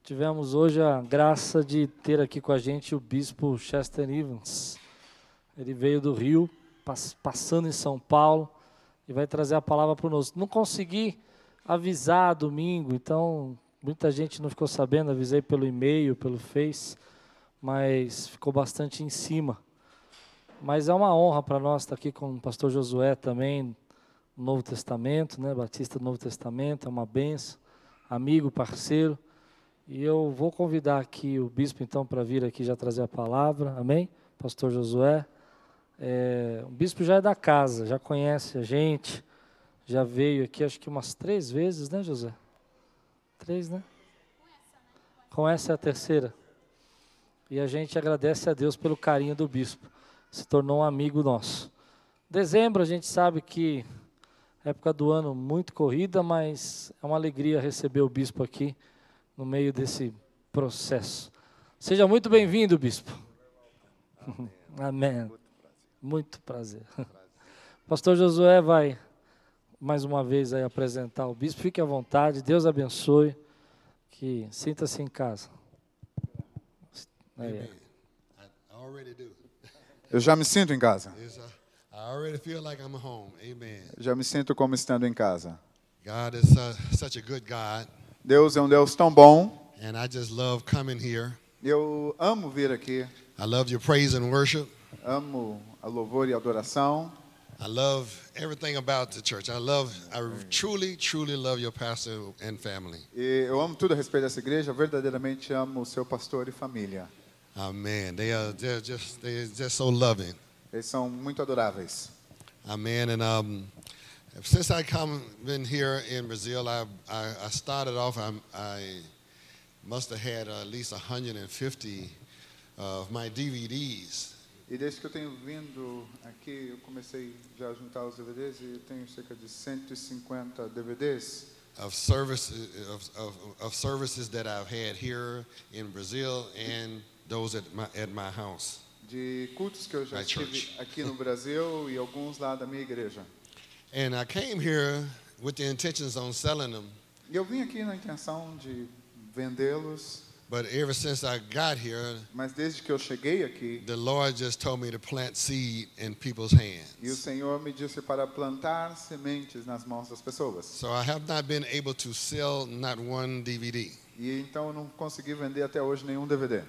Tivemos hoje a graça de ter aqui com a gente o bispo Chester Evans. Ele veio do Rio, passando em São Paulo, e vai trazer a palavra para nós. Não consegui avisar domingo, então muita gente não ficou sabendo, avisei pelo e-mail, pelo Face, mas ficou bastante em cima. Mas é uma honra para nós estar aqui com o pastor Josué também, no Novo Testamento, né? Batista do Novo Testamento, é uma benção, amigo, parceiro. E eu vou convidar aqui o bispo, então, para vir aqui já trazer a palavra, amém? Pastor Josué. O bispo já é da casa, já conhece a gente, já veio aqui, acho que umas 3 vezes, né, José? 3, né? Com essa é a terceira. E a gente agradece a Deus pelo carinho do bispo, se tornou um amigo nosso. Dezembro, a gente sabe que época do ano muito corrida, mas é uma alegria receber o bispo aqui, no meio desse processo. Seja muito bem-vindo, bispo. Amém. Muito prazer. Pastor Josué vai, mais uma vez, aí, apresentar o bispo. Fique à vontade, Deus abençoe, que sinta-se em casa. Eu já me sinto em casa. Já me sinto como estando em casa. God is such a good God. Deus é um Deus tão bom. And I just love coming here. Eu amo vir aqui. I love your praise and worship. Amo a louvor e a adoração. I love everything about the church. I truly, truly love your pastor and family. E eu amo tudo a respeito dessa igreja. Verdadeiramente amo o seu pastor e família. Amen. They're just so loving. Eles são muito adoráveis. Amen. And since been here in Brazil, I started off. I must have had at least 150 of my DVDs. E desde que eu tenho vindo aqui, eu comecei já a juntar os DVDs e eu tenho cerca de 150 DVDs. Of services that I've had here in Brazil and those at my house. De cultos que eu já tive aqui no Brasil e alguns lá da minha igreja. And I came here with the intentions on selling them. E eu vim aqui na intenção de vendê-los. But ever since I got here, mas desde que eu cheguei aqui, the Lord just told me to plant seed in people's hands. E o Senhor me disse para plantar sementes nas mãos das pessoas. So I have not been able to sell not one DVD. E então eu não consegui vender até hoje nenhum DVD.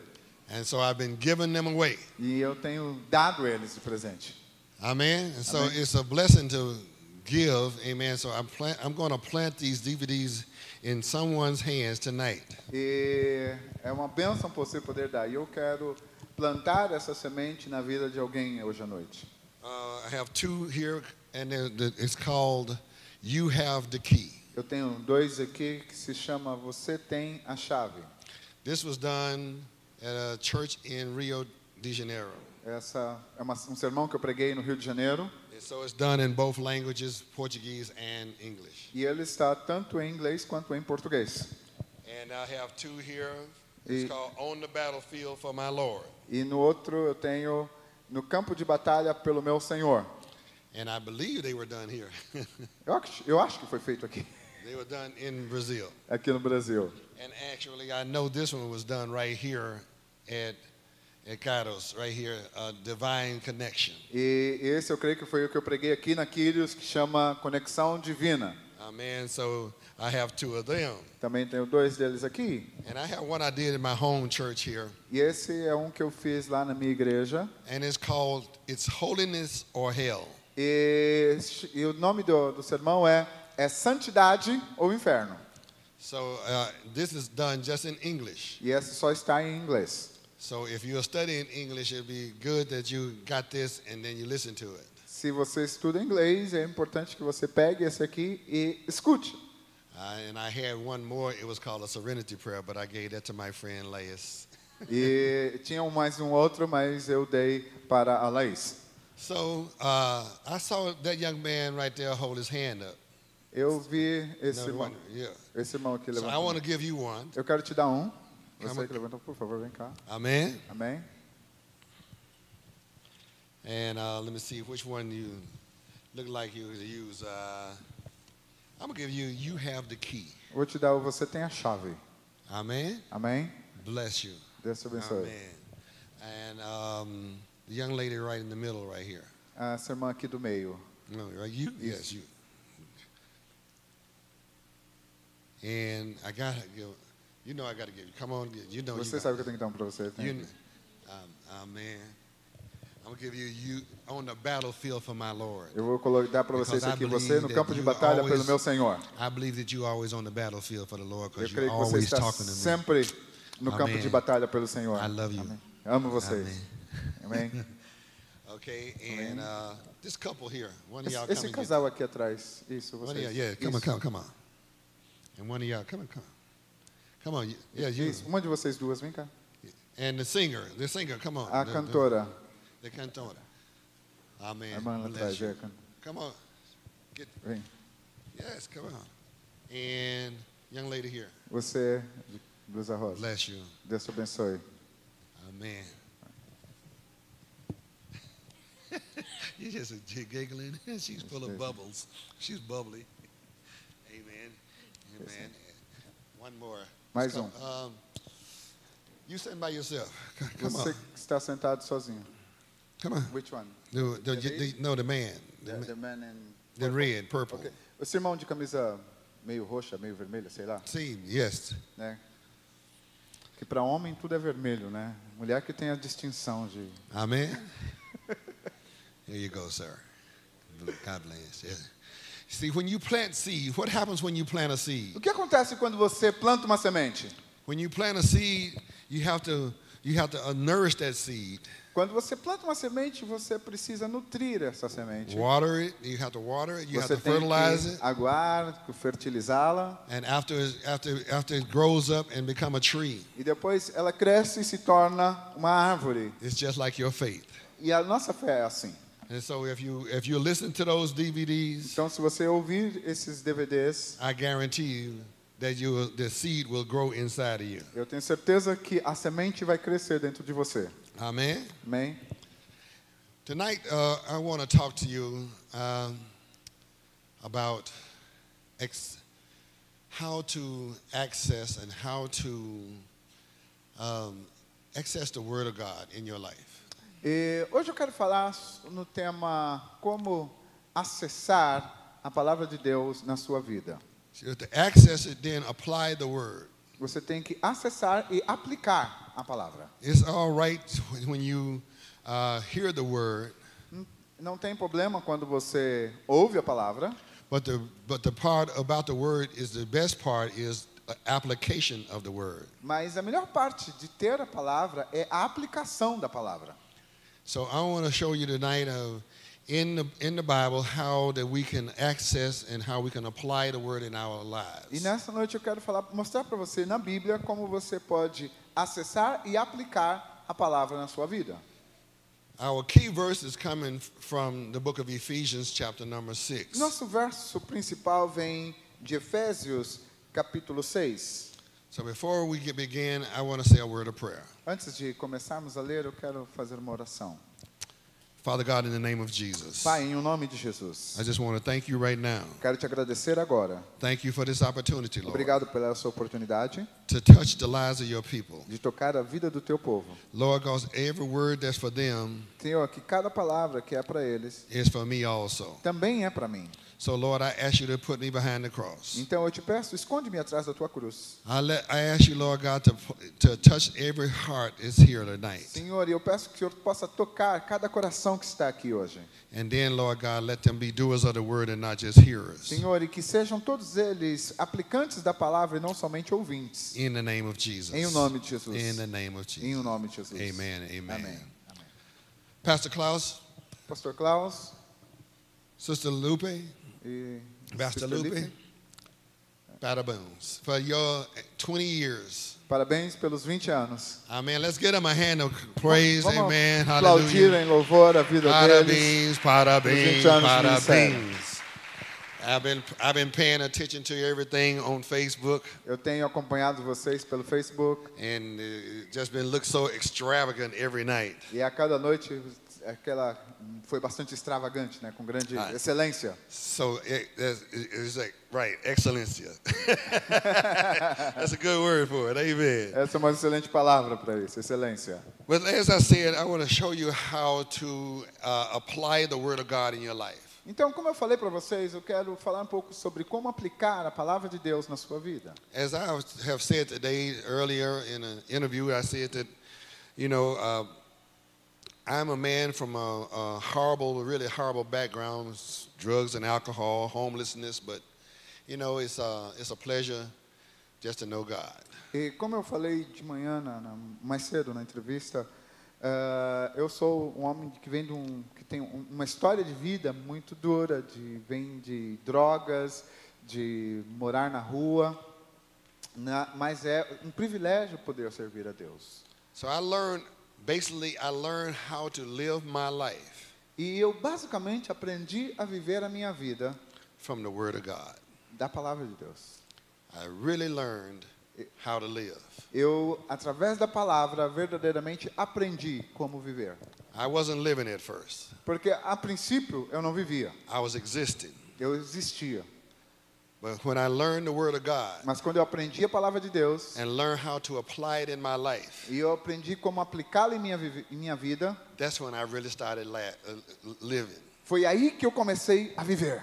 And so I've been giving them away. E eu tenho dado eles de presente. Amen. And so it's a blessing to give, amen. So I'm going to plant these DVDs in someone's hands tonight. E é uma bênção você poder dar. E eu quero plantar essa semente na vida de alguém hoje à noite. I have 2 here, and it's called "You Have the Key." Eu tenho 2 aqui que se chama Você Tem a Chave. This was done at a church in Rio de Janeiro. Essa é um sermão que eu preguei no Rio de Janeiro. So it's done in both languages, Portuguese and English. E ele está tanto em inglês quanto em português. And I have 2 here. It's called "On the Battlefield for My Lord." E no outro eu tenho No Campo de Batalha pelo Meu Senhor. And I believe they were done here. eu acho que foi feito aqui. They were done in Brazil. Aqui no Brasil. And actually, I know this one was done right here at Kairos, right here, Divine Connection. E esse eu creio que foi o que eu preguei aqui na Kyrios, que chama Conexão Divina. Amen. So I have 2 of them. Também tenho 2 deles aqui. And I have one I did in my home church here. E esse é um que eu fiz lá na minha igreja. And it's called "It's Holiness or Hell." E o nome do sermão é Santidade ou Inferno. So this is done just in English. E esse só está em inglês. So if you're studying English, it'd be good that you got this and then you listen to it. Se você estuda inglês, é importante que você pegue esse aqui e escute. And I had one more. It was called a Serenity Prayer, but I gave that to my friend Laís. E tinha mais um outro, mas eu dei para a Laís. So I saw that young man right there hold his hand up. Eu vi esse irmão, Yeah. esse irmão aqui So I levantando. want to give you one. Eu quero te dar um. Você que levantou, por favor, vem cá. Amen. Amém. And let me see which one you look like you use. I'm gonna give you. You have the key. Vou te dar o Você Tem a Chave. Amen. Amém? Bless you. Deus te abençoe. Amen. And the young lady right in the middle right here. Essa irmã aqui do meio. No, right, you? Yes, you. And I got to give, you know I got to give you. Come on, you know Você you sabe que eu tenho que dar um para você. got, you, Amen. I'm going to give you on the battlefield for my Lord. Eu vou dar para vocês aqui, você no campo de batalha pelo meu Senhor. I believe that you always on the battlefield for the Lord Eu because creio you're que você always está talking to me. sempre no campo Amém. de batalha pelo Senhor. I love you. Amém. Amo vocês. Amen. Amém. Okay, and this couple here, one of y'all come Esse and casal aqui atrás, isso, one of y'all, vocês. yeah, come on. And one of y'all, come on. Come on, yeah, you. Isso, uma de vocês duas, vem cá. And the singer, come on. A cantora. The cantora. Amen. A irmã lá Bless atrás, you. é, Come on. Get, vem. yes, come on. And young lady here, Você, de blusa rosa. bless you. Deus te abençoe. Amen. You're just giggling. She's full of bubbles. She's bubbly. Amen. Amen. One more. Mais Come, you sitting by yourself. Come Você on. que está sentado sozinho. Come on. Which one? No, the man. The man in The red, purple. Okay. Esse irmão de camisa meio roxa, meio vermelha, sei lá, See, yes. né? Que para homem tudo é vermelho, né? Mulher que tem a distinção de. Amen. Here you go, sir. God bless. Yeah. See, when you plant seed, what happens when you plant a seed? O que acontece quando você planta uma semente? When you plant a seed, you have to nourish that seed. Quando você planta uma semente, você precisa nutrir essa semente. Water it. You have to water it. You Você have to tem fertilize que it. aguar, fertilizá-la, And after it grows up and become a tree, e depois ela cresce e se torna uma árvore. it's just like your faith. E a nossa fé é assim. And so if you listen to those DVDs, Então, se você ouvir esses DVDs, I guarantee you that the seed will grow inside of you. eu tenho certeza que a semente vai crescer dentro de você. Amen. Amém? Tonight, I want to talk to you about how to access and how to access the Word of God in your life. E hoje eu quero falar no tema como acessar a palavra de Deus na sua vida. So you have to access it, then apply the Word. Você tem que acessar e aplicar a palavra. It's all right when you hear the Word, Não tem problema quando você ouve a palavra, but the part about the Word is the best part is application of the Word. mas a melhor parte de ter a palavra é a aplicação da palavra. So I want to show you tonight in the Bible how that we can access and how we can apply the Word in our lives. E nessa noite eu quero mostrar para você na Bíblia como você pode acessar e aplicar a palavra na sua vida. Our key verse is coming from the book of Ephesians, chapter number 6. Nosso verso principal vem de Efésios, capítulo 6. So before we begin, I want to say a word of prayer. Antes de começarmos a ler, eu quero fazer uma oração. Father God, in the name of Jesus, Pai, em nome de Jesus, I just want to thank you right now. quero te agradecer agora. Thank you for this opportunity, Lord, Obrigado pela sua oportunidade to touch the lives of your people. de tocar a vida do teu povo. Lord, because every word that's for them Senhor, que cada palavra que é para eles is for me also. também é para mim. So, Lord, I ask you to put me behind the cross. Então eu te peço, esconde-me atrás da tua cruz. I ask you, Lord God, to touch every heart that's here tonight. Senhor, e eu peço que o Senhor possa tocar cada coração que está aqui hoje. And then, Lord God, let them be doers of the word and not just hearers. Senhor, e que sejam todos eles aplicantes da palavra e não somente ouvintes. In the name of Jesus. Em o nome de Jesus. In the name of Jesus. Em o nome de Jesus. Amen. Amen. Amém. Pastor Klaus, Pastor Klaus Sister Lupe, e Pastor Sister Lupe, parabéns for your 20 years. Parabéns pelos 20 anos. Amen. Let's get them a hand of praise. Vamos Amen. aplaudir Hallelujah. em louvor a vida deles. Parabéns, parabéns, 20 anos de parabéns. I've been paying attention to everything on Facebook, Eu tenho acompanhado vocês pelo Facebook and just been look so extravagant every night. e a cada noite aquela foi bastante extravagante, né, com grande excelência. So it's like, right, excelência. That's a good word for it, amen. Essa é uma excelente palavra para isso, excelência. But as I said, I want to show you how to apply the Word of God in your life. Então, como eu falei para vocês, eu quero falar um pouco sobre como aplicar a palavra de Deus na sua vida. As I have said today, earlier in an interview, I said that, you know, I'm a man from a horrible, really horrible background, drugs and alcohol, homelessness, but, you know, it's a pleasure just to know God. E como eu falei de manhã, mais cedo na entrevista, eu sou um homem que que tem uma história de vida muito dura, vem de drogas, de morar na rua, mas é um privilégio poder servir a Deus. So I learned how to live my life. E eu basicamente aprendi a viver a minha vida from the Word of God. Da palavra de Deus. I really learned how to live. Eu, através da palavra, verdadeiramente aprendi como viver. I wasn't living at first. Porque a princípio eu não vivia. I was existing. Eu existia. But when I learned the Word of God, mas quando eu aprendi a palavra de Deus, and learned how to apply it in my life, e eu aprendi como aplicá-la em minha vida, that's when I really started living. Foi aí que eu comecei a viver.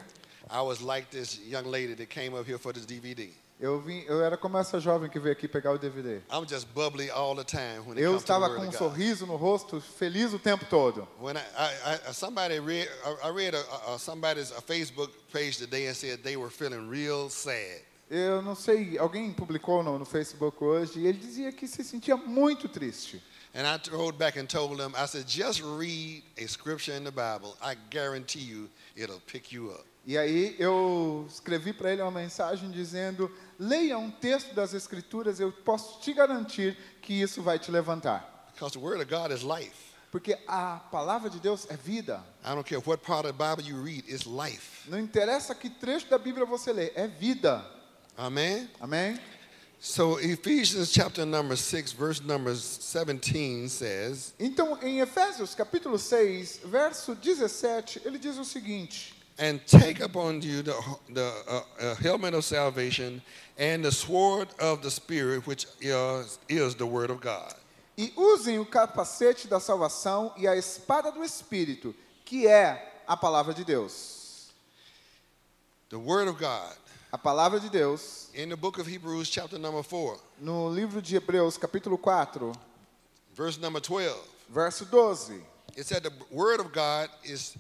I was like this young lady that came up here for this DVD. Eu era como essa jovem que veio aqui pegar o DVD. I'm just bubbly all the time when it eu comes to the estava Word com of God. Sorriso no rosto, feliz o tempo todo. When I read somebody's Facebook page today and said they were feeling real sad. Eu não sei, alguém publicou no Facebook hoje e ele dizia que se sentia muito triste. And I wrote back and told them, I said, just read a scripture in the Bible. I guarantee you it'll pick you up. E aí eu escrevi para ele uma mensagem dizendo, leia um texto das Escrituras, eu posso te garantir que isso vai te levantar. Because the Word of God is life. Porque a palavra de Deus é vida. I don't care what part of the Bible you read, it's life. Não interessa que trecho da Bíblia você lê, é vida. Amen? Amém? So Ephesians chapter number 6, verse number 17 says, então, em Efésios capítulo 6, verso 17, ele diz o seguinte: and take upon you the helmet of salvation and the sword of the Spirit, which is the Word of God. E usem o capacete da salvação e a espada do Espírito, que é a palavra de Deus. The Word of God. A palavra de Deus. In the book of Hebrews, chapter number 4. No livro de Hebreus, capítulo 4. Verse number 12. Verso 12. It said the Word of God is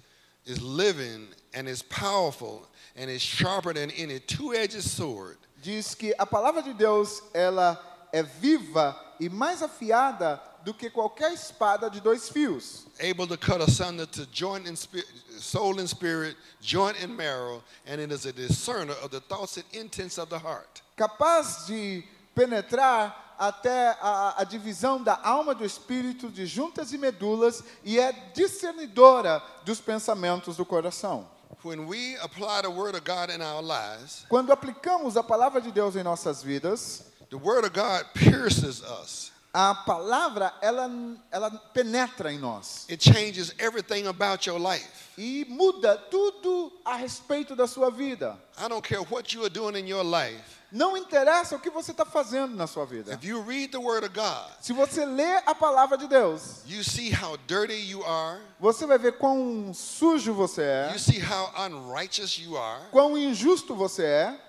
living and is powerful and is sharper than any two-edged sword. Diz que a palavra de Deus, ela é viva e mais afiada do que qualquer espada de dois fios. Able to cut asunder to joint in soul and spirit, joint and marrow, and it is a discerner of the thoughts and intents of the heart. Capaz de penetrar até a divisão da alma do espírito, de juntas e medulas, e é discernidora dos pensamentos do coração. When we apply the Word of God in our lives, quando aplicamos a palavra de Deus em nossas vidas, the Word of God pierces us. A palavra, ela penetra em nós. It changes everything about your life. E muda tudo a respeito da sua vida. I don't care what you are doing in your life. Não interessa o que você está fazendo na sua vida. If you read the Word of God, se você lê a palavra de Deus, you see how dirty you are. Você vai ver quão sujo você é. You see how unrighteous you are. Quão injusto você é.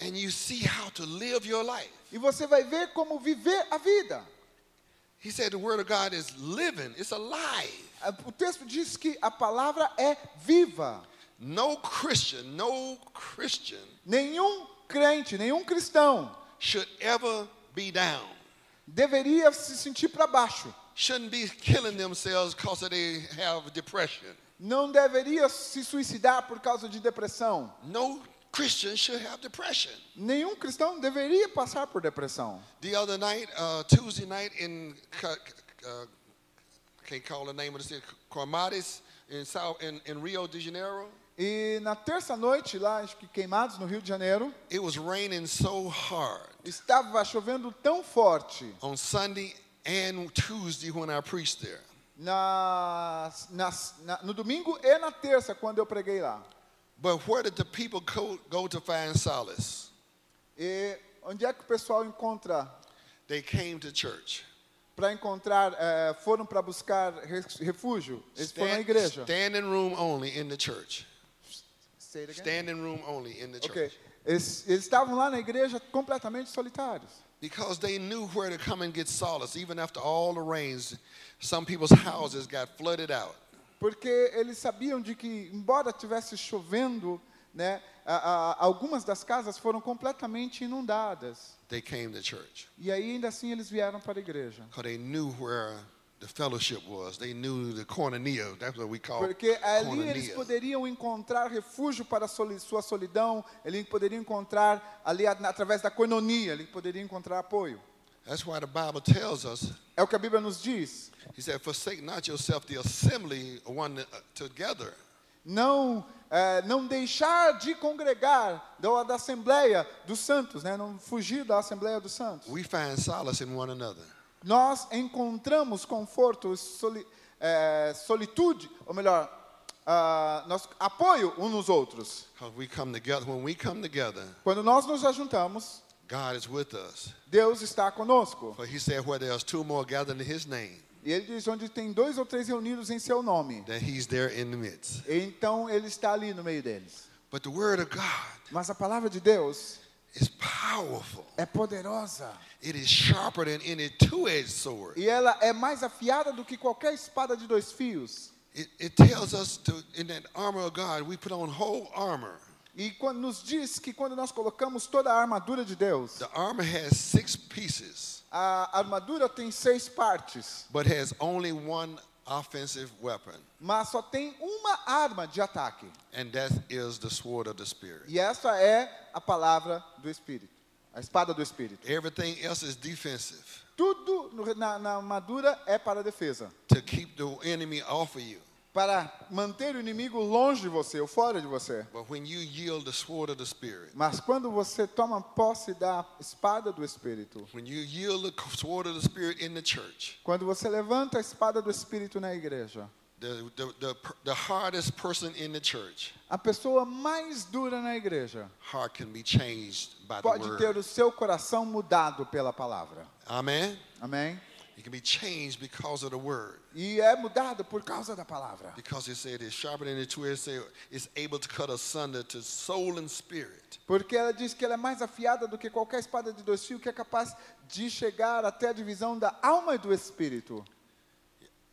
And you see how to live your life. E você vai ver como viver a vida. He said the Word of God is living, it's alive. O texto diz que a palavra é viva. No Christian nenhum crente, nenhum cristão should ever be down. Deveria se sentir para baixo. Shouldn't be killing themselves because they have depression. Não deveria se suicidar por causa de depressão. No Christians should have depression. Nenhum cristão deveria passar por depressão. The other night, Tuesday night in I can't call the name of the city, Cormatis in Rio de Janeiro. E na terça noite lá, acho que Queimados no Rio de Janeiro. It was raining so hard. Estava chovendo tão forte. On Sunday and Tuesday when I preached there. no domingo e na terça, quando eu preguei lá. But where did the people go to find solace? E onde é que o pessoal encontra? They came to church. Para encontrar, foram para buscar refúgio. Eles foram à igreja. Standing room only in the church. Say it again? Standing room only in the church. Okay. Eles estavam lá na igreja completamente solitários. Because they knew where to come and get solace. Even after all the rains, some people's houses got flooded out. Porque eles sabiam de que, embora estivesse chovendo, né, algumas das casas foram completamente inundadas. They came to church. E aí, ainda assim, eles vieram para a igreja. Because they knew where the fellowship was. They knew the koinonia. That's what we call Porque ali koinonia. eles poderiam encontrar refúgio para sua solidão. Eles poderiam encontrar ali através da koinonia. Eles poderiam encontrar apoio. That's why the Bible tells us. É o que a Bíblia nos diz. He said, "Forsake not yourself the assembly one together." Não deixar de congregar da Assembleia dos Santos, né? Não fugir da Assembleia dos Santos. We find solace in one another. Nós encontramos conforto, solitude, ou melhor, apoio uns nos outros. Because we come together. When we come together, Quando nós nos ajuntamos, God is with us. Deus está conosco. For he said, where there's two more gathered in his name, E ele diz, onde tem 2 ou 3 reunidos em seu nome, that he's there in the midst. então ele está ali no meio deles. But the word of God Mas a palavra de Deus is powerful. é poderosa. It is sharper than any two-edged sword. E ela é mais afiada do que qualquer espada de 2 fios. It tells us in that armor of God, we put on whole armor. E quando nos diz que quando nós colocamos toda a armadura de Deus, The armor has 6 pieces, a armadura tem 6 partes, but has only one offensive weapon, mas só tem uma arma de ataque. and that is the sword of the Spirit. E essa é a palavra do Espírito, a espada do Espírito. Everything else is defensive, Tudo na armadura é para a defesa, to keep the enemy off of you. para manter o inimigo longe de você ou fora de você. But when you yield the sword of the Spirit, Mas quando você toma posse da espada do Espírito, when you yield the sword of the Spirit in the church, quando você levanta a espada do Espírito na igreja, the hardest person in the church, a pessoa mais dura na igreja heart can be changed by the pode ter word. o seu coração mudado pela palavra. Amen? Amém? It can be changed because of the word. E é mudado por causa da palavra. Because it said it's sharper than the two-edged sword. It's able to cut asunder to soul and spirit. Porque ela diz que ela é mais afiada do que qualquer espada de 2 fios, que é capaz de chegar até a divisão da alma e do espírito.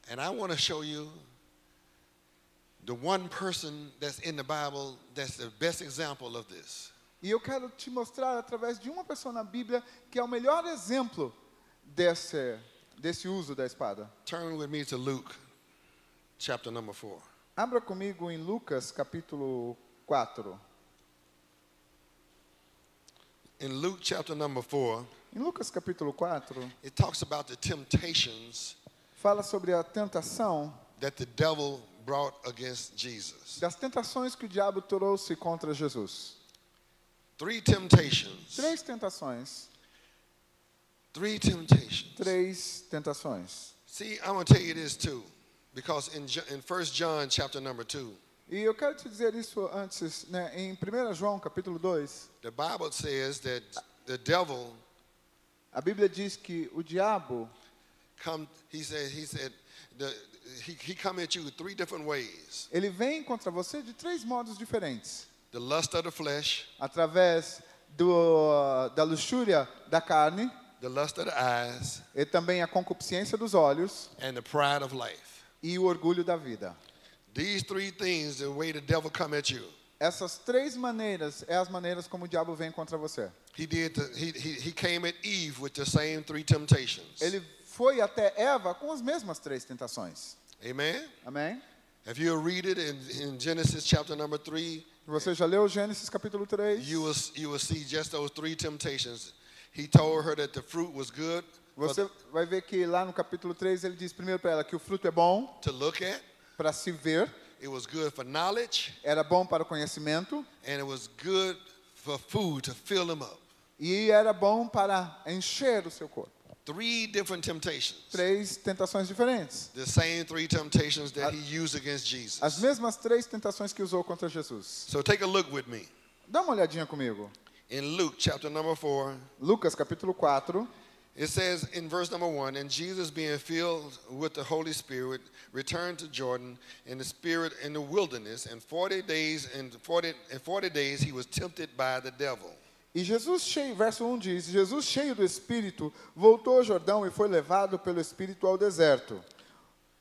And I want to show you the one person that's in the Bible that's the best example of this. E eu quero te mostrar através de uma pessoa na Bíblia que é o melhor exemplo desse uso da espada. Turn with me to Luke, chapter number 4. Abra comigo em Lucas, capítulo 4. In Luke, chapter number 4, Em Lucas, capítulo 4, it talks about the temptations fala sobre a tentação, that the devil brought against Jesus. das tentações que o diabo trouxe contra Jesus. 3 temptations. 3 tentações. 3 temptations. 3 tentações. See, I'm going to tell you this too. Because in 1 John, chapter number 2, E eu quero te dizer isso antes, né? Em 1 João, capítulo 2, the Bible says that the devil a Bíblia diz que o diabo, he come at you 3 different ways. ele vem contra você de 3 modos diferentes. The lust of the flesh, Através da luxúria da carne, the lust of the eyes, e também a concupiscência dos olhos and the pride of life. e o orgulho da vida. These 3 things, the way the devil come at you. Essas 3 maneiras é as maneiras como o diabo vem contra você. He came at Eve with the same 3 temptations. Ele foi até Eva com as mesmas 3 tentações. Amen? Amém? If you read it in Genesis chapter number 3, Você já leu Gênesis capítulo 3? you will see just those 3 temptations. He told her that the fruit was good Você vai ver que lá no capítulo 3 ele diz primeiro para ela que o fruto é bom to look at. para se ver, It was good for knowledge, era bom para o conhecimento and it was good for food to fill them up. e era bom para encher o seu corpo. 3 different temptations. 3 tentações diferentes. The same 3 temptations that he used against Jesus. As mesmas 3 tentações que usou contra Jesus. So take a look with me. Dá uma olhadinha comigo. In Luke chapter number 4, Lucas capítulo 4. it says in verse number 1, and Jesus being filled with the Holy Spirit returned to Jordan in the spirit in the wilderness, and 40 days he was tempted by the devil. E Jesus cheio, verso 1 diz, Jesus cheio do Espírito voltou ao Jordão e foi levado pelo Espírito ao deserto.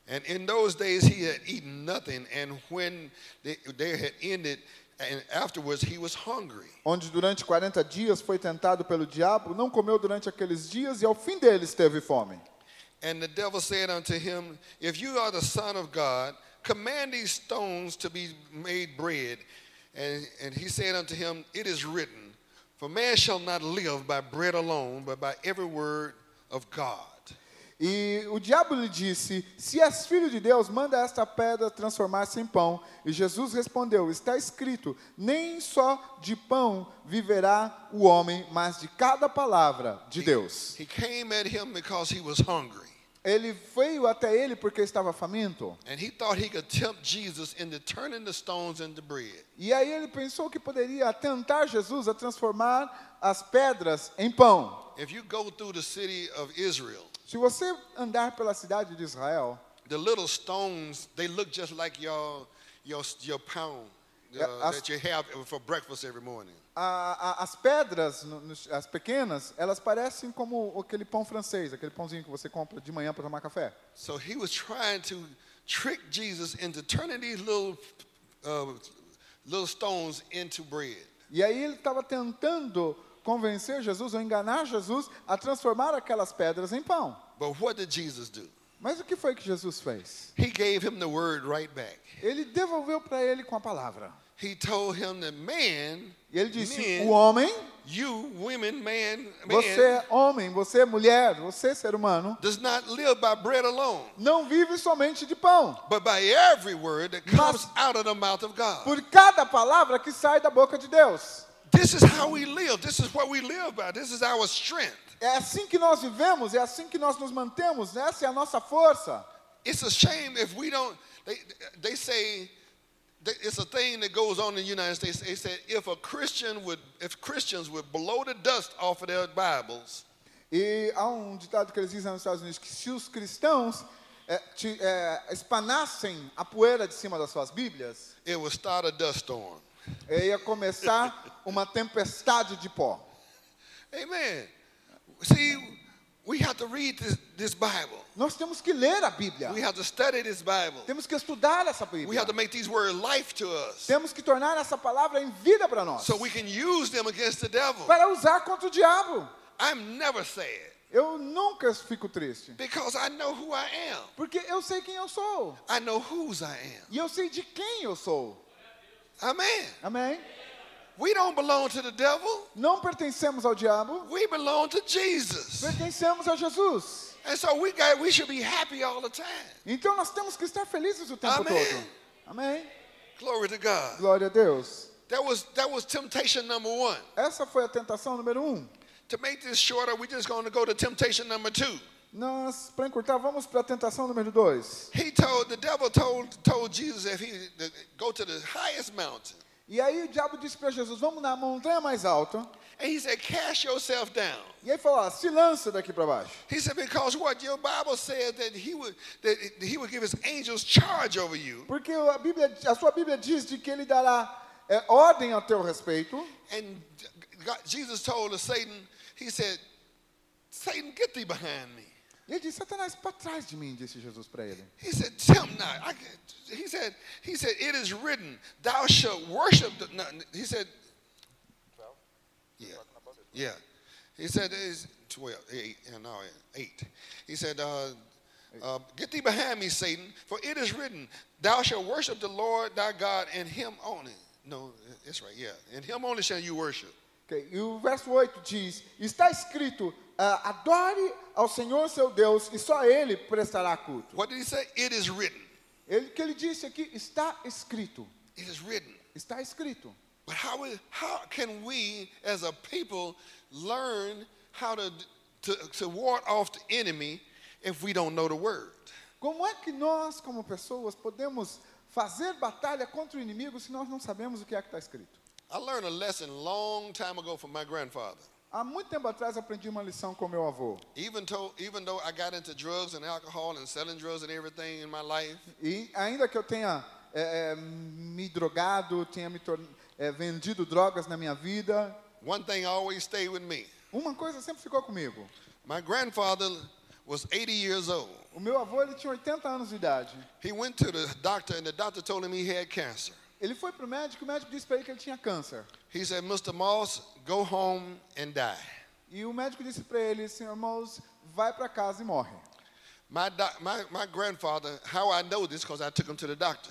And in those days he had eaten nothing, and when they had ended, and afterwards he was hungry. Onde durante 40 dias foi tentado pelo diabo, não comeu durante aqueles dias e ao fim deles teve fome. And the devil said unto him, if you are the Son of God, command these stones to be made bread. And he said unto him, it is written, for man shall not live by bread alone, but by every word of God. E o diabo lhe disse, se és filho de Deus, manda esta pedra transformar-se em pão. E Jesus respondeu, está escrito, nem só de pão viverá o homem, mas de cada palavra de Deus. He came at him because he was hungry. Ele veio até ele porque estava faminto. And he thought he could tempt Jesus into turning the stones into bread. E aí ele pensou que poderia tentar Jesus a transformar as pedras em pão. If you go through the city of Israel, Se você andar pela cidade de Israel, the little stones, they look just like your pound that you have for breakfast every morning. as pedras, as pequenas, elas parecem como aquele pão francês, aquele pãozinho que você compra de manhã para tomar café. So he was trying to trick Jesus into turning these little stones into bread. E aí ele estava tentando convencer Jesus, ou enganar Jesus, a transformar aquelas pedras em pão. But what did Jesus do? Mas o que foi que Jesus fez? He gave him the word right back. Ele devolveu para ele com a palavra. He told him that man, E ele disse, men, o homem, you, women, você é homem, você é mulher, você é ser humano, does not live by bread alone, não vive somente de pão, but by every word that comes out of the mouth of God. por cada palavra que sai da boca de Deus. This is how we live. This is what we live by. This is our strength. É assim que nós vivemos, é assim que nós nos mantemos, essa é a nossa força. It's a shame if we don't, they say, it's a thing that goes on in the United States. They said if Christians would blow the dust off of their Bibles, E há ditado que eles dizem nos Estados Unidos, que se os cristãos espanassem a poeira de cima das suas Bíblias, it would start a dust storm. ia começar uma tempestade de pó. Amen. See, we have to read this Bible. Nós temos que ler a Bíblia. We have to study this Bible. Temos que estudar essa We Bíblia. have to make these words life to us Temos que tornar essa palavra em vida para nós. so we can use them against the devil. Para usar contra o diabo. I'm never sad Eu nunca fico triste. because I know who I am. Porque eu sei quem eu sou. I know whose I am. E eu sei de quem eu sou. Amen. Amém? We don't belong to the devil. Não pertencemos ao diabo. We belong to Jesus. Pertencemos a Jesus. And so we should be happy all the time. Então nós temos que estar felizes o tempo Amém. todo. Amém? Glory to God. Glória a Deus. That was temptation number 1. Essa foi a tentação número 1. To make this shorter, we're just going to go to temptation number 2. Nós, para encurtar, vamos para a tentação número 2. The devil told Jesus if he go to the highest mountain. E aí o diabo disse para Jesus, vamos na montanha mais alta. And he said, cast yourself down. E aí falou, se lança daqui para baixo. He said, because what? Your Bible says that he would give his angels charge over you. Porque a sua Bíblia diz de que ele dará ordem a teu respeito. And Jesus told Satan, he said, Satan, get thee behind me. E ele disse, Satanás, para trás de mim, disse Jesus para ele. He said, tempt not. He said, it is written, thou shalt worship. He said, 12? Yeah. He said, it's 12, 8. He said, get thee behind me, Satan, for it is written, thou shalt worship the Lord thy God, and him only. No, that's right, yeah. And him only shall you worship. Okay. E o verso 8 diz, está escrito, adore ao Senhor seu Deus, e só a Ele prestará culto. What did he say? It is written. O que ele disse aqui, está escrito. It is written. Está escrito. But how can we, as a people, learn how to to ward off the enemy if we don't know the word? Como é que nós, como pessoas, podemos fazer batalha contra o inimigo se nós não sabemos o que é que está escrito? I learned a lesson long time ago from my grandfather. Há muito tempo atrás aprendi uma lição com meu avô. Even though I got into drugs and alcohol and selling drugs and everything in my life, E ainda que eu tenha me drogado, tenha vendido drogas na minha vida, one thing always stayed with me. uma coisa sempre ficou comigo. My grandfather was 80 years old. O meu avô, ele tinha 80 anos de idade. He went to the doctor and the doctor told him he had cancer. Ele foi para o médico disse para ele que ele tinha câncer. He said, Mr. Moss, go home and die. E o médico disse para ele, Sr. Moss, vai para casa e morre. My grandfather, how I know this because I took him to the doctor.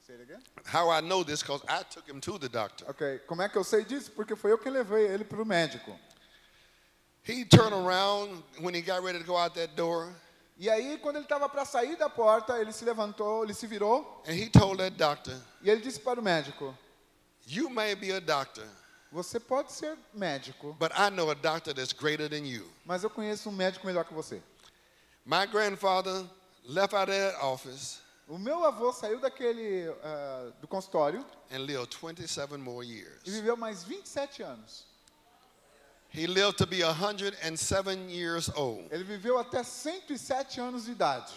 Say it again? How I know this because I took him to the doctor. Ok, como é que eu sei disso? Porque foi eu que levei ele para o médico. He turned around when he got ready to go out that door. E aí, quando ele estava para sair da porta, ele se levantou, ele se virou. And he told that doctor, E ele disse para o médico, you may be a doctor, você pode ser médico, but I know a doctor that's greater than you. mas eu conheço um médico melhor que você. My grandfather left out of that office O meu avô saiu do consultório and lived 27 more years. e viveu mais 27 anos. He lived to be 107 years old. Ele viveu até 107 anos de idade.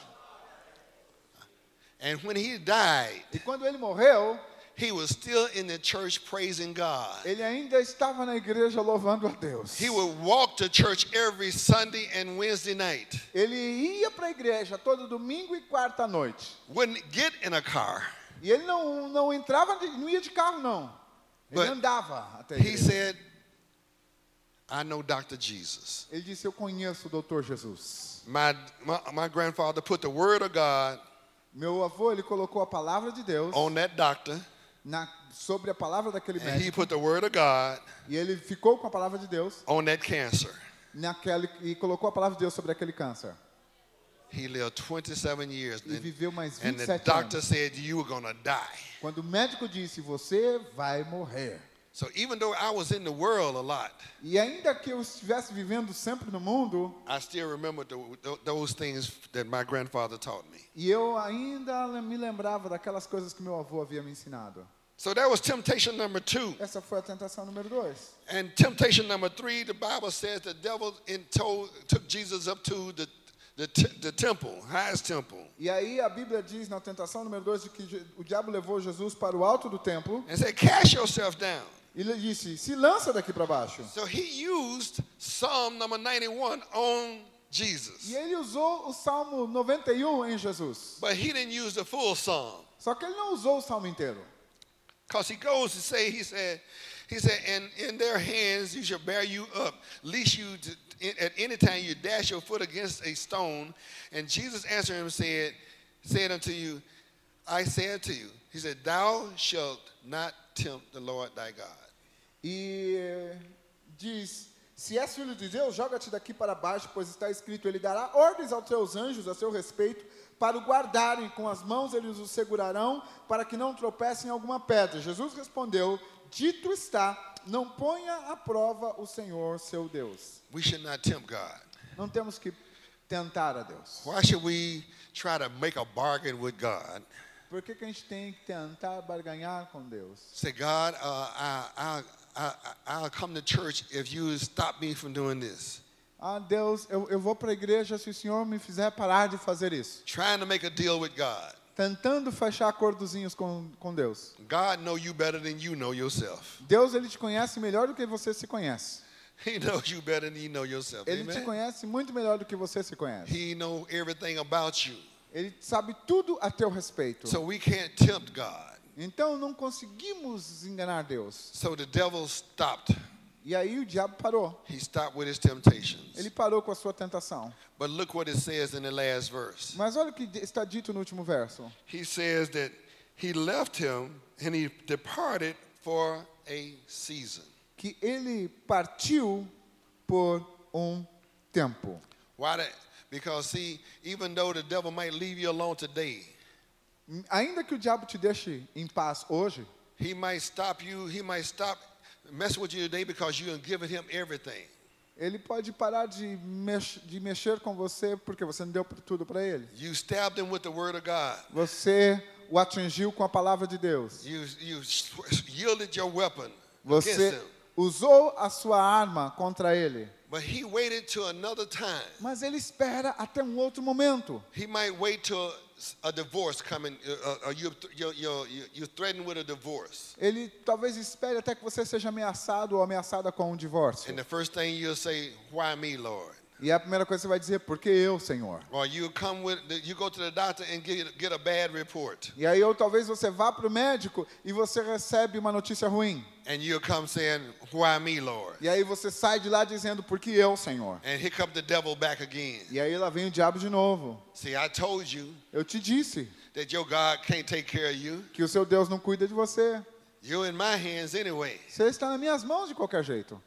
And when he died, E quando ele morreu, he was still in the church praising God. ele ainda estava na igreja louvando a Deus. He would walk to church every Sunday and Wednesday night. Ele ia para a igreja todo domingo e quarta noite. Wouldn't get in a car. E ele não entrava, não ia de carro, não. Ele But andava até a He igreja. said, I know Dr. Jesus. Ele disse, eu conheço o Dr. Jesus. My grandfather put the word of God Meu avô, ele colocou a palavra de Deus on that doctor, sobre a palavra daquele and he médico. put the word of God E ele ficou com a palavra de Deus on that cancer. e colocou a palavra de Deus sobre aquele câncer. He lived 27 years. E viveu mais And the 27 doctor anos. said, you were going to die. Quando o médico disse, você vai morrer. So even though I was in the world a lot, E ainda que eu estivesse vivendo sempre no mundo, I still remember those things that my grandfather taught me. e eu ainda me lembrava daquelas coisas que meu avô havia me ensinado. So that was temptation number 2. Essa foi a tentação número 2. And temptation number 3, the Bible says the devil took Jesus up to the temple, highest temple. E aí a Bíblia diz na tentação número 2 de que o diabo levou Jesus para o alto do templo. And said, cast yourself down. E ele disse, se lança daqui para baixo. So he used Psalm number 91 on Jesus. E ele usou o Salmo 91 em Jesus. But he didn't use the full psalm. Só que ele não usou o Salmo inteiro. Because he goes to say, he said, and in their hands you shall bear you up, lest you at any time you dash your foot against a stone. And Jesus answered him and said unto you, I say unto you, he said, thou shalt not tempt the Lord thy God. E diz, se és filho de Deus, joga-te daqui para baixo, pois está escrito, ele dará ordens aos seus anjos a seu respeito, para o guardarem, com as mãos eles o segurarão, para que não tropecem em alguma pedra. Jesus respondeu, dito está, não ponha à prova o Senhor, seu Deus. We should not tempt God. Não temos que tentar a Deus. Why should we try to make a bargain with God? Por que a gente tem que tentar barganhar com Deus? Say, God, I'll come to church if you stop me from doing this. Ah, Deus, eu vou para a igreja se o Senhor me fizer parar de fazer isso. Trying to make a deal with God. Tentando fechar acordozinhos com Deus. God know you better than you know yourself. Deus, ele te conhece melhor do que você se conhece. He knows you better than you know yourself. Ele te Amen? conhece muito melhor do que você se conhece. He know everything about you. Ele sabe tudo a teu respeito. So we can't tempt God. Então não conseguimos enganar Deus. So the devil stopped. E aí o diabo parou. He stopped with his temptations. Ele parou com a sua tentação. But look what it says in the last verse. Mas olha o que está dito no último verso. He says that he left him and he departed for a season. Que ele partiu por tempo. Why that? Because see, even though the devil might leave you alone today, Ainda que o diabo te deixe em paz hoje, he might stop messing with you today because you have given him everything. Ele pode parar de mexer com você porque você não deu tudo para ele. You stabbed him with the word of God. Você o atingiu com a palavra de Deus. You yielded your weapon against Você him. usou a sua arma contra ele. But he waited till another time. Mas ele espera até um outro momento. He might wait till a divorce coming, you're threatened with a divorce. Ele talvez espere até que você seja ameaçado ou ameaçada com um divórcio. And the first thing you'll say, why me, Lord? E a primeira coisa que você vai dizer, por que eu, Senhor? Or you go to the doctor and get a bad report. E aí ou talvez você vá para o médico e você recebe uma notícia ruim. And you'll come saying, why me, Lord? E aí você sai de lá dizendo, por que eu, Senhor? And here comes the devil back again. E aí lá vem o diabo de novo. See, I told you Eu te disse that your God can't take care of you. que o seu Deus não cuida de você. You're in my hands anyway. Você está nas minhas mãos de qualquer jeito.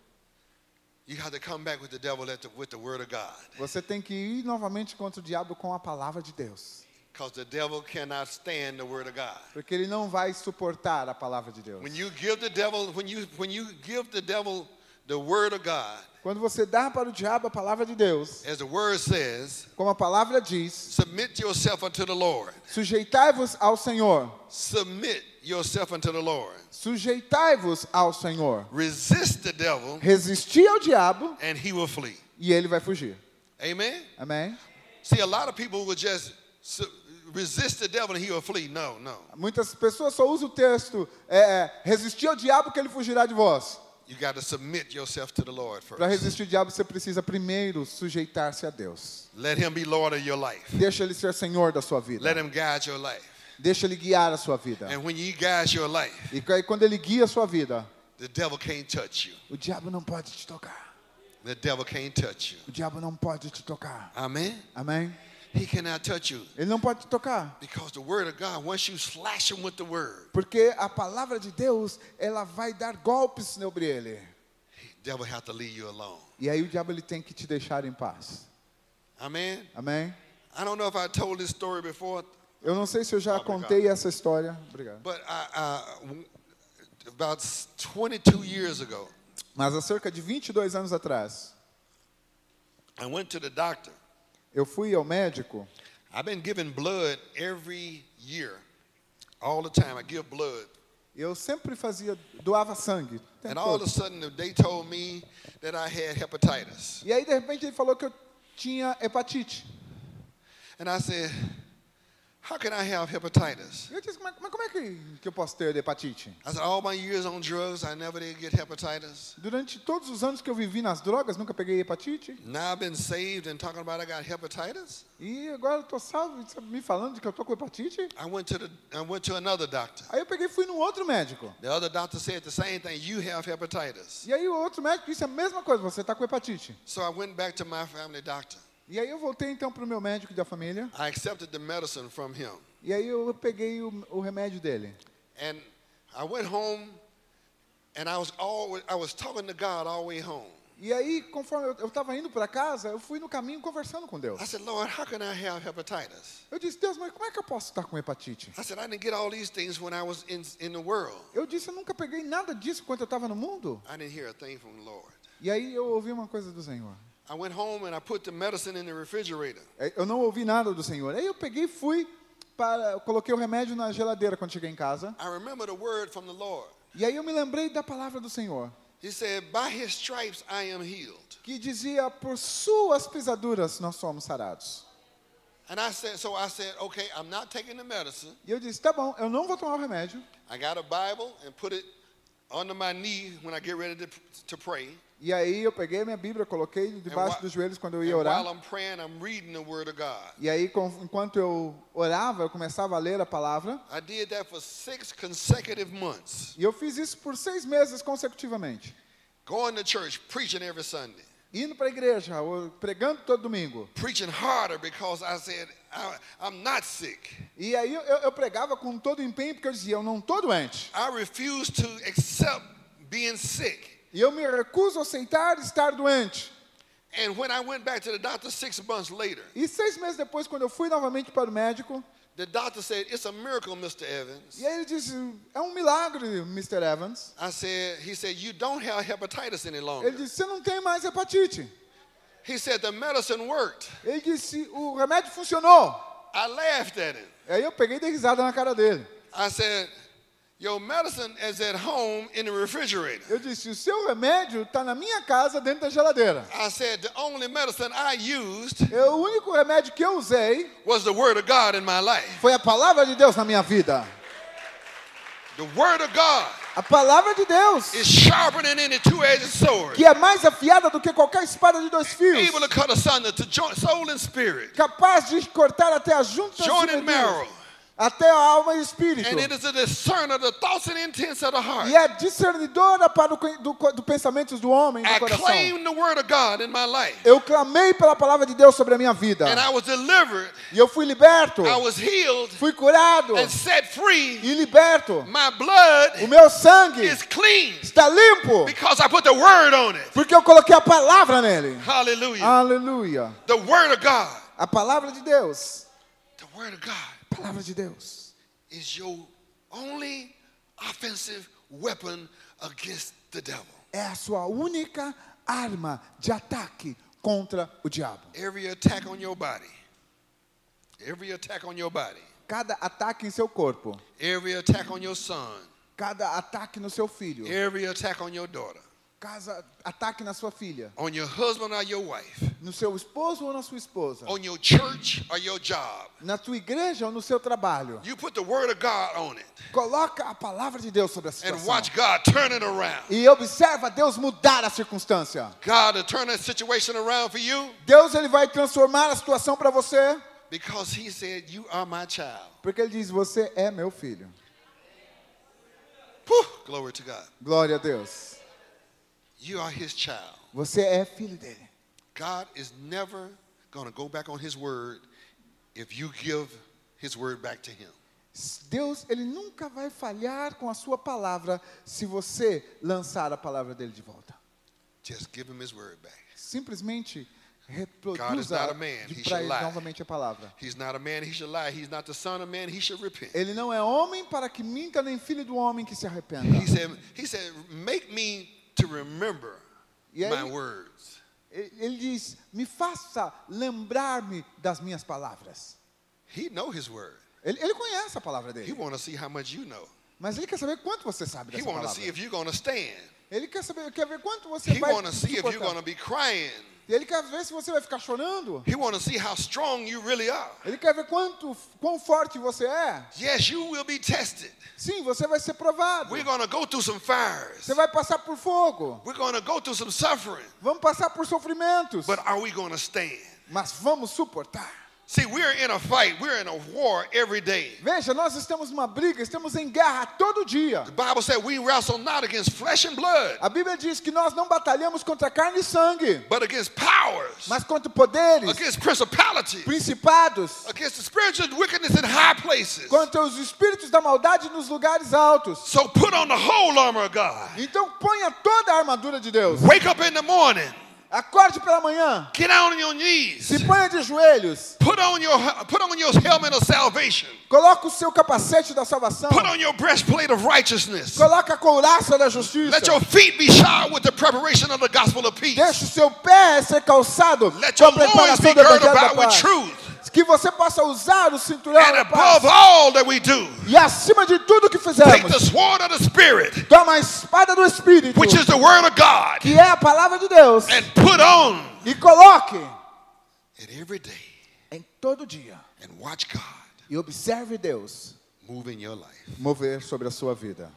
You have to come back with the devil with the word of God. Você tem que ir novamente contra o diabo com a palavra de Deus. Because the devil cannot stand the word of God. Porque ele não vai suportar a palavra de Deus. When you give the devil the word of God, Quando você dá para o diabo a palavra de Deus, as the word says, como a palavra diz, submit yourself unto the Lord. sujeitai-vos ao Senhor. Submit yourself unto the Lord. Sujeitai-vos ao Senhor. Resist the devil Resistir ao diabo and he will flee. e ele vai fugir. Amen? Amém? See, a lot of people will just resist the devil and he will flee. No. Muitas pessoas só usam o texto, resistir ao diabo que ele fugirá de vós. You got to submit yourself to the Lord first. Para resistir ao diabo, você precisa primeiro sujeitar-se a Deus. Let him be Lord of your life. Deixa ele ser Senhor da sua vida. Let him guide your life. Deixa ele guiar a sua vida. And when he guides your life, E aí, quando ele guia a sua vida, the devil can't touch you. o diabo não pode te tocar. The devil can't touch you. O diabo não pode te tocar. Amen? Amém? He cannot touch you. Ele não pode te tocar. Because the word of God, once you slash him with the word, Porque a palavra de Deus, ela vai dar golpes sobre ele. the devil have to leave you alone. E aí o diabo ele tem que te deixar em paz. Amen? Amém? I don't know if I told this story before, Eu não sei se eu já Obrigado. contei essa história. Obrigado. but about 22 years ago, Mas há cerca de 22 anos atrás, I went to the doctor. eu fui ao médico. I've been giving blood every year, all the time. I give blood. Eu sempre doava sangue. o tempo And all of todo. a sudden, they told me that I had hepatitis. E aí, de repente, ele falou que eu tinha hepatite. And I said, how can I have hepatitis? E eu disse, mas como é que eu posso ter hepatite? I said, all my years on drugs, I never did get hepatitis. Durante todos os anos que eu vivi nas drogas, nunca peguei hepatite. Now I've been saved and talking about I got hepatitis. E agora eu estou salvo, me falando de que eu estou com hepatite. I went to another doctor. Aí eu peguei e fui num outro médico. The other doctor said the same thing. You have hepatitis. E aí o outro médico disse a mesma coisa, você está com hepatite. So I went back to my family doctor. E aí eu voltei então para o meu médico da família. I accepted the medicine from him. E aí eu peguei o remédio dele. And I went home and I was talking to God all the way home. E aí, conforme eu estava indo para casa, eu fui no caminho conversando com Deus. I said, Lord, how can I have hepatitis? Eu disse, Deus, mas como é que eu posso estar com hepatite? I said, I didn't get all these things when I was in the world. Eu disse, eu nunca peguei nada disso quando eu estava no mundo. I didn't hear a thing from the Lord. E aí eu ouvi uma coisa do Senhor. I went home and I put the medicine in the refrigerator. Eu não ouvi nada do Senhor. Aí eu peguei e fui eu coloquei o remédio na geladeira quando cheguei em casa. I remember the word from the Lord. E aí eu me lembrei da palavra do Senhor, He said, by his stripes I am healed. que dizia, por suas pisaduras nós somos sarados. And I said, okay, I'm not taking the medicine. E eu disse, tá bom, eu não vou tomar o remédio. I got a Bible and put it under my knee when I get ready to pray. E aí eu peguei a minha Bíblia, coloquei debaixo dos joelhos quando eu ia orar. While I'm praying, I'm reading the word of God. E aí, enquanto eu orava, eu começava a ler a palavra. I did that for 6 consecutive months. E eu fiz isso por 6 meses consecutivamente. Going to church, preaching every Sunday. Indo para a igreja, pregando todo domingo. Preaching harder because I said, I'm not sick. E aí eu pregava com todo empenho, porque eu dizia, eu não estou doente. I refuse to accept being sick. E eu me recuso a aceitar estar doente. And when I went back to the doctor 6 months later, E 6 meses depois, quando eu fui novamente para o médico, the doctor said, "It's a miracle, Mr. Evans." e aí ele disse, é um milagre, Mr. Evans. He said, "You don't have hepatitis any longer." Ele disse, você não tem mais hepatite. He said, "The medicine worked." Ele disse, o remédio funcionou. I laughed at him. Aí eu peguei e dei risada na cara dele. I said, "Your medicine is at home in the refrigerator." Eu disse, o seu remédio está na minha casa, dentro da geladeira. I said, "The only medicine I used O único remédio que eu usei was the Word of God in my life." foi a palavra de Deus na minha vida. The Word of God A palavra de Deus, is sharper than any two-edged sword, que é mais afiada do que qualquer espada de 2 fios, able to cut asunder to joint, soul and spirit, capaz de cortar até as juntas joint e and marrow, medulas, até a alma e o espírito. and it is a discerner of the thoughts and intents of the heart. E é discernidora para do pensamentos do homem e I do coração. claimed the Word of God in my life, Eu clamei pela palavra de Deus sobre a minha vida. and I was delivered, E eu fui liberto. I was healed, Fui curado and set free. e liberto. My blood O meu sangue is clean está limpo because I put the Word on it. porque eu coloquei a palavra nele. Hallelujah. Aleluia. The Word of God. A palavra de Deus. The Word of God A palavra de Deus is your only offensive weapon against the devil. é a sua única arma de ataque contra o diabo. Every attack on your body, every attack on your body, Cada ataque em seu corpo, every attack on your son, cada ataque no seu filho, every attack on your daughter, cada ataque na sua filha, on your husband or your wife, no seu esposo ou na sua esposa, on your church or your job. na tua igreja ou no seu trabalho. You put the Word of God on it Coloca a palavra de Deus sobre a and situação. watch God turn it around. E observa Deus mudar a circunstância. God will turn that situation around for you Deus ele vai transformar a situação para você, because He said, "You are my child." porque ele diz, você é meu filho. Whew, glory to God. Glória a Deus. You are His child. Você é filho dele. God is never going to go back on His word if you give His word back to Him. Deus, ele nunca vai falhar com a sua palavra se você lançar a palavra dele de volta. Just give Him His word back. Simplesmente God is reproduza not a man, he para should ele lie. novamente a palavra. He's not a man, He should lie. He's not the son of man, He should repent. Ele não é homem para que minta, nem filho do homem que se arrependa. He said, "Make me to remember E aí, my words." ele diz, me faça lembrar-me das minhas palavras. He know His word. Ele conhece a palavra He dele, want to see how much you know. mas ele quer saber quanto você sabe He dessa want to palavra. see if you're going to stand. Ele quer ver quanto você He vai want to see if you're suportar. going to be crying. E ele quer ver se você vai ficar chorando. He want to see how strong you really are. Ele quer ver quão forte você é. Yes, you will be tested. Sim, você vai ser provado. We're going to go through some fires. Você vai passar por fogo. We're going to go through some suffering. Vamos passar por sofrimentos. But are we going to stand? Mas vamos suportar. See, we're in a fight. We're in a war every day. Veja, nós estamos numa briga, estamos em guerra todo dia. The Bible said we wrestle not against flesh and blood, A Bíblia diz que nós não batalhamos contra carne e sangue, but against powers, mas contra poderes, against principalities, principados, against the spiritual wickedness in high places. contra os espíritos da maldade nos lugares altos. So put on the whole armor of God. Então ponha toda a armadura de Deus. Wake up in the morning. Acorde pela manhã. Get down on your knees. Se ponha de joelhos. Put on your helmet of salvation. Coloca o seu capacete da salvação. Put on your breastplate of righteousness. Coloca a couraça da justiça. Let your feet be shod with the preparation of the gospel of peace. Deixe o seu pé ser calçado Let com a your loins preparação be do girded evangelho da about with paz. truth. Que você possa usar o cinturão And da paz. above all that we do, E acima de tudo que take fizermos, the sword of the Spirit, toma a espada do Espírito, which is the word of God, que é a palavra de Deus, and put on e coloque it every day. em todo dia. And watch God E observe Deus move in your life. mover sobre a sua vida.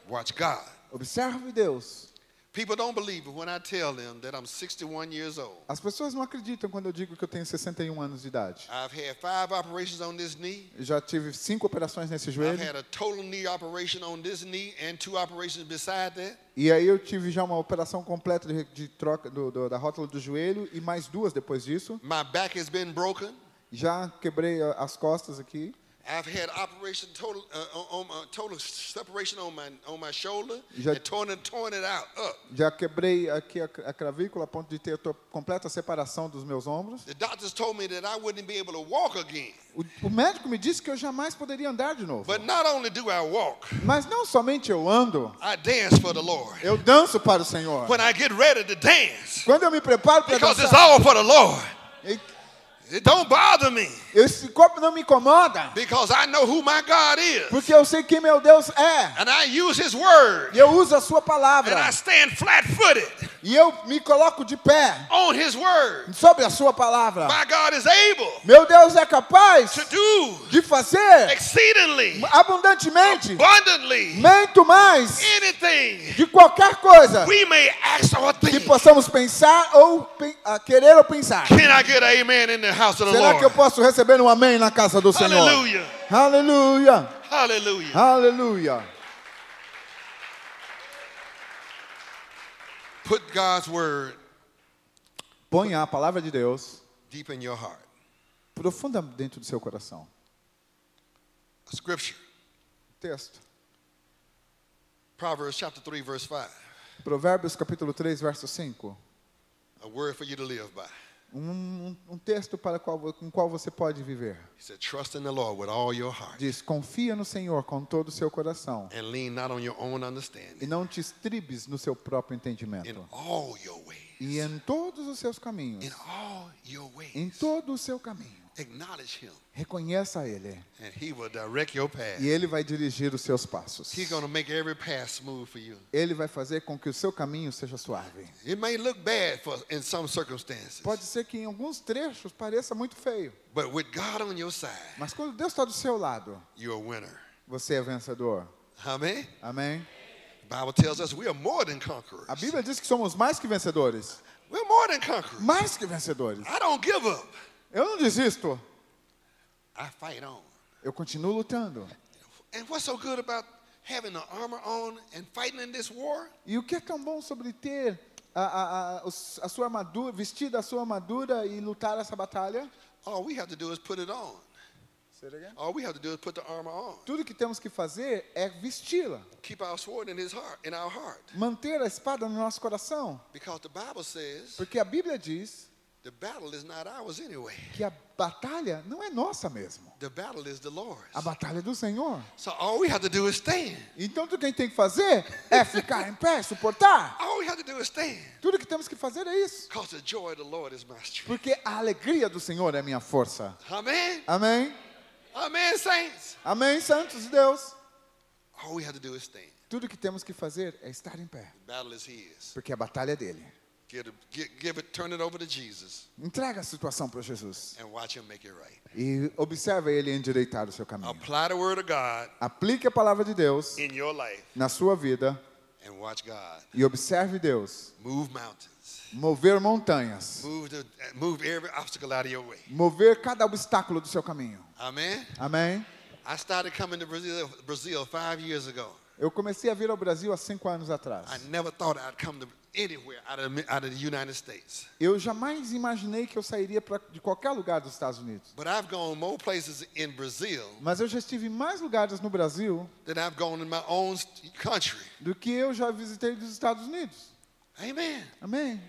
Watch God. Observe Deus. People don't believe it when I tell them that I'm 61 years old. As pessoas não acreditam quando eu digo que eu tenho 61 anos de idade. I've had 5 operations on this knee. Eu já tive 5 operações nesse I've joelho. had a total knee operation on this knee and 2 operations beside that. E aí eu tive já uma operação completa de troca da rótula do joelho e mais 2 depois disso. My back has been broken. Já quebrei as costas aqui. I've had operation total separation on my shoulder Já- and torn it out up. Já quebrei aqui a clavícula a ponto de ter completa separação dos meus ombros. The doctors told me that I wouldn't be able to walk again. O médico me disse que eu jamais poderia andar de novo. But not only do I walk, Mas não somente eu ando, I dance for the Lord. eu danço para o Senhor. When I get ready to dance, Quando eu me preparo para because it's dançar, all for the Lord. e- It don't bother me esse corpo não me incomoda, because I know who my God is. porque eu sei quem meu Deus é. And I use His word. E eu uso a sua palavra. And I stand flat-footed E eu me coloco de pé on His word. sobre a sua palavra. My God is able Meu Deus é capaz to do de fazer exceedingly, abundantemente, abundantly, muito mais anything de qualquer coisa we may ask or que think. possamos pensar ou querer ou pensar. Can I get an amen in the house of the Será que eu Lord? posso receber um amém na casa do Senhor? Hallelujah. Aleluia. Hallelujah. Aleluia. Put God's word Ponha a palavra de Deus deep in your heart. profunda dentro do seu coração. A scripture. Texto. Proverbs chapter 3, verse 5. Provérbios capítulo 3, verso 5. A word for you to live by. Um texto com o qual você pode viver. He said, trust in the Lord with all your heart Diz, confia no Senhor com todo o seu coração and lean not on your own e understanding. não te estribes no seu próprio In entendimento. all your E ways. em todos os seus caminhos, In all your em ways. todo o seu caminho, Acknowledge Him reconheça Ele. and He will direct your path. E Ele vai dirigir os seus passos. He's going to make every path smooth for you. Ele vai fazer com que o seu caminho seja suave. It may look bad in some circumstances, Pode ser que em alguns trechos pareça muito feio, but with God on your side, mas quando Deus está do seu lado, you're a winner. você é vencedor. Amen? Amém? The Bible tells us we are more than conquerors. A Bíblia diz que somos mais que vencedores. We're more than conquerors. Mais que vencedores. I don't give up. Eu não desisto. I fight on. Eu continuo lutando. And what's so good about having the armor on and fighting in this war? E o que é tão bom sobre ter a sua armadura, vestir a sua armadura e lutar essa batalha? All we have to do is put it on. All we have to do is put the armor on. Tudo que temos que fazer é vesti-la. Keep our sword in our heart. Manter a espada no nosso coração. Because the Bible says Porque a Bíblia diz the battle is not ours anyway. que a batalha não é nossa mesmo. The battle is the Lord's. A batalha é do Senhor. So all we have to do is stand. Então tudo que a gente tem que fazer é ficar em pé, suportar. All we have to do is stand. Tudo que temos que fazer é isso. Because the joy of the Lord is my strength. Porque a alegria do Senhor é minha força. Amen? Amém? Amen, saints? Amém, santos de Deus? All we have to do is stand. Tudo que temos que fazer é estar em pé. The battle is His. Porque a batalha é dele. Turn it over to Jesus Entrega a situação para Jesus. and watch Him make it right. E observe ele endireitar o seu caminho. Apply the word of God Aplique a palavra de Deus in your life na sua vida and watch God e observe Deus move mountains. mover montanhas. Move every obstacle out of your way. Mover cada obstáculo do seu caminho. Amen? Amém? I started coming to Brazil 5 years ago. Eu comecei a vir ao Brasil há 5 anos atrás. I never thought I'd come to anywhere out of the United States. Eu jamais imaginei que eu sairia de qualquer lugar dos Estados Unidos. But I've gone more places in Brazil Mas eu já estive em mais lugares no Brasil than I've gone in my own country. do que eu já visitei dos Estados Unidos. Amen. Amém?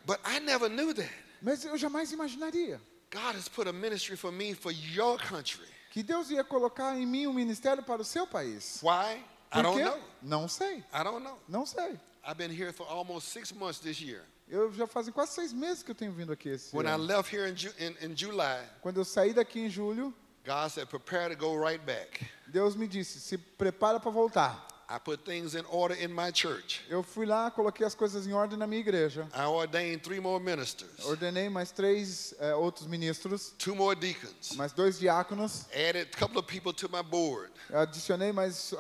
But I never knew that. Mas eu jamais imaginaria God has put a ministry for me for your country. que Deus ia colocar em mim um ministério para o seu país. Why? I Por don't quê? know. Não sei. I don't know. Não sei. I've been here for almost 6 months this year. Eu já fazem quase 6 meses que eu tenho vindo aqui esse When I ano. left here in July, Quando eu saí daqui em julho, God said, prepare to go right back. Deus me disse, se prepara para voltar. I put things in order in my church. Eu fui lá, coloquei as coisas em ordem na minha igreja. I ordained 3 more ministers, Ordenei mais 3 outros ministros, 2 more deacons, mais 2 diáconos. added a couple of people to my board. Adicionei mais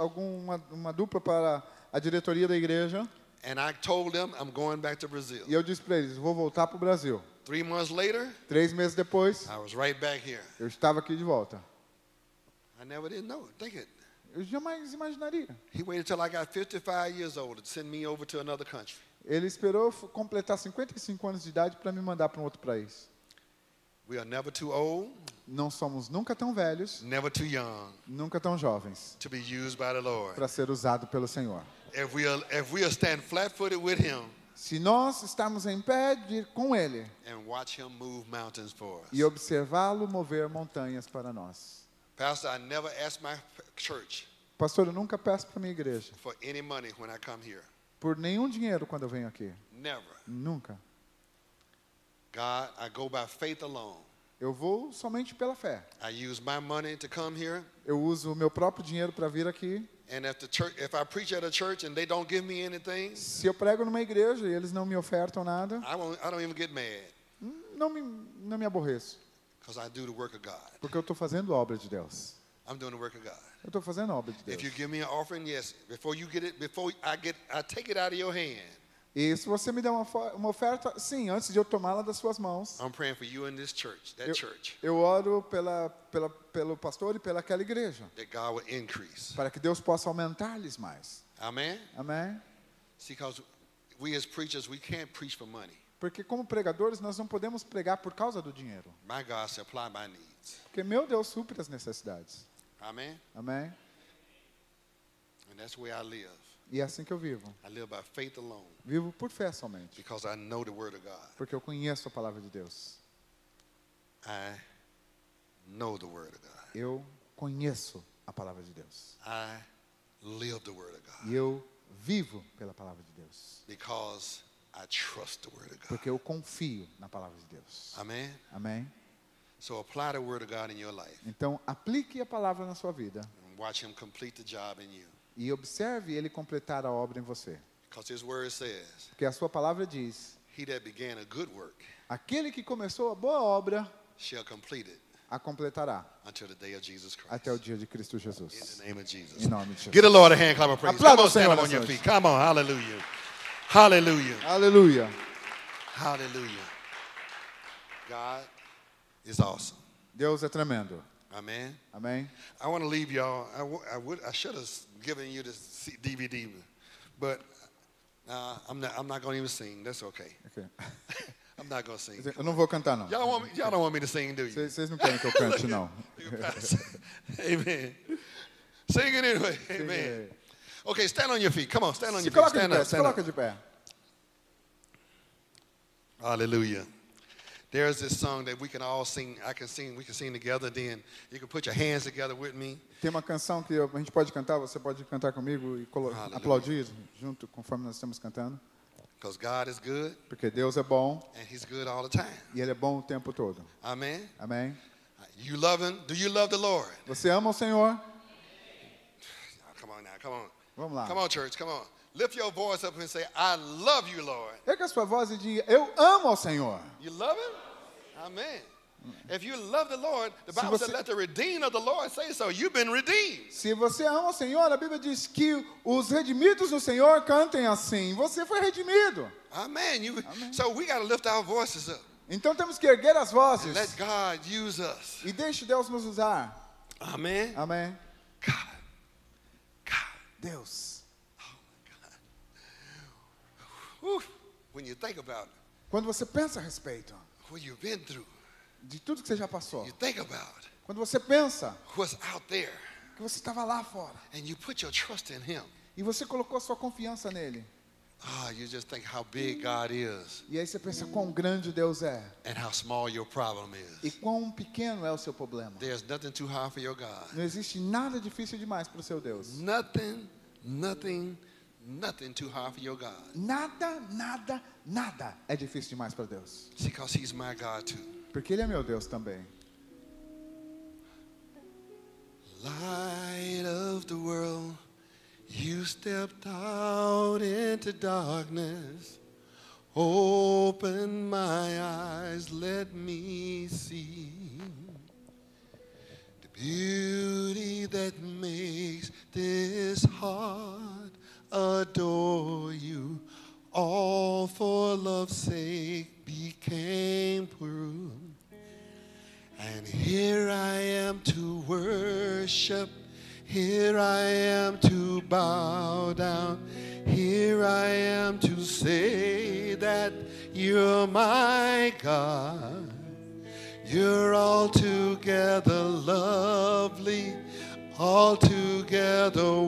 uma dupla para a diretoria da igreja. And I told them I'm going back to Brazil. E eu disse para eles, vou voltar para o Brasil. 3 months later, 3 meses depois, I was right back here. eu estava aqui de volta. I never did know. Think it. Eu jamais imaginaria. He waited till I got 55 years old to send me over to another country. Ele esperou completar 55 anos de idade para me mandar para um outro país. We are never too old, Não somos nunca tão velhos, never too young nunca tão jovens, to be used by the Lord. para ser usado pelo Senhor. If we'll stand flat-footed with Him Se nós estarmos em pé com Ele and watch Him move mountains for us. e observá-lo mover montanhas para nós. Pastor, I never ask my church Pastor, eu nunca peço para minha igreja for any money when I come here. por nenhum dinheiro quando eu venho aqui. Never. Nunca. God, I go by faith alone. Eu vou somente pela fé. I use my money to come here. Eu uso o meu próprio dinheiro para vir aqui. And if I preach at a church and they don't give me anything, Se eu prego numa igreja e eles não me ofertam nada, I don't even get mad não me aborreço. because I do the work of God. Porque eu estou fazendo a obra de Deus. I'm doing the work of God. Eu estou fazendo a obra de If you Deus. give me an offering, yes. Before I take it out of your hand. E se você me der uma oferta, sim, antes de eu tomá-la das suas mãos, I'm praying for you in this church, that church, eu oro pelo pastor e pelaquela igreja, that God will increase. para que Deus possa aumentar-lhes mais. Amen? Amém? See, because we as preachers, we can't preach for money. Porque como pregadores, nós não podemos pregar por causa do dinheiro. My God supply my needs. Porque meu Deus supre as necessidades. Amen? Amém? And that's the way I live. E é assim que eu vivo. I live by faith alone Vivo por fé somente. because I know the Word of God. Porque eu conheço a palavra de Deus. I know the Word of God. Eu conheço a palavra de Deus. I live the Word of God E eu vivo pela palavra de Deus. because I trust the Word of God. Porque eu confio na palavra de Deus. Amen? Amém? So apply the Word of God in your life Então, aplique a palavra na sua vida. and watch Him complete the job in you. E observe Ele completar a obra em você. Because His Word says, Porque a sua palavra diz, He that began a good work aquele que começou a boa obra, shall complete it a completará until the day of Jesus Christ. até o dia de Cristo In Jesus. the name of Jesus. Em nome de Jesus. Give the Lord a hand clap of praise. Aplauda Come on, o Senhor stand up on your nessa feet. Come on, hallelujah. Hallelujah. Aleluia. Hallelujah. God is awesome. Deus é tremendo. Amen. Amém? I want to leave y'all. I should have given you this DVD, but I'm not going to even sing. That's okay. Ok. I'm not going to sing. Eu não vou cantar, não. Y'all don't want me to sing, do you? Vocês não querem que eu cante, não. Amen. Sing it anyway. Amen. Okay, stand on your feet. Come on, stand on Se your feet. coloca de Stand pé, up, se stand coloca up. de pé. Hallelujah. There's this song that we can all sing. We can sing together. Then you can put your hands together with me. Tem uma canção que a gente pode cantar, você pode cantar comigo e Aleluia. aplaudir junto conforme nós estamos cantando. Because God is good, Porque Deus é bom and He's good all the time. e Ele é bom o tempo todo. Amen. Amém? You love Him? Do you love the Lord? Você ama o Senhor? Come on now, come on. Vamos lá. Come on, church, come on. Lift your voice up and say, I love you, Lord. Erga a sua voz e diga, eu amo ao Senhor. You love Him? Amen. If you love the Lord, the Se Bible você- said, let the redeemed of the Lord say so. You've been redeemed. Se você ama o Senhor, a Bíblia diz que os redimidos do Senhor cantem assim. Você foi redimido. Amen. So we got to lift our voices up Então temos que erguer as and vozes let God use us. e deixe Deus nos usar. Amen. Amém? God. Deus. Whew. When you think about it, Quando você pensa a respeito what you've been through, de tudo que você já passou, you think about quando você pensa what's out there, que você estava lá fora and you put your trust in Him. e você colocou sua confiança nele, You just think how big God is e aí você pensa quão grande Deus é and how small your problem e is. quão pequeno é o seu problema. There's nothing too hard for your God. Não existe nada difícil demais para o seu Deus. Nothing too hard for your God. Nada é difícil demais para Deus. See, because He's my God too. Porque Ele é meu Deus também. Light of the world, you stepped out into darkness. Open my eyes, let me see the beauty that makes this heart adore you. All for love's sake became poor. And here I am to worship, here I am to bow down, here I am to say that you're my God. You're altogether lovely, altogether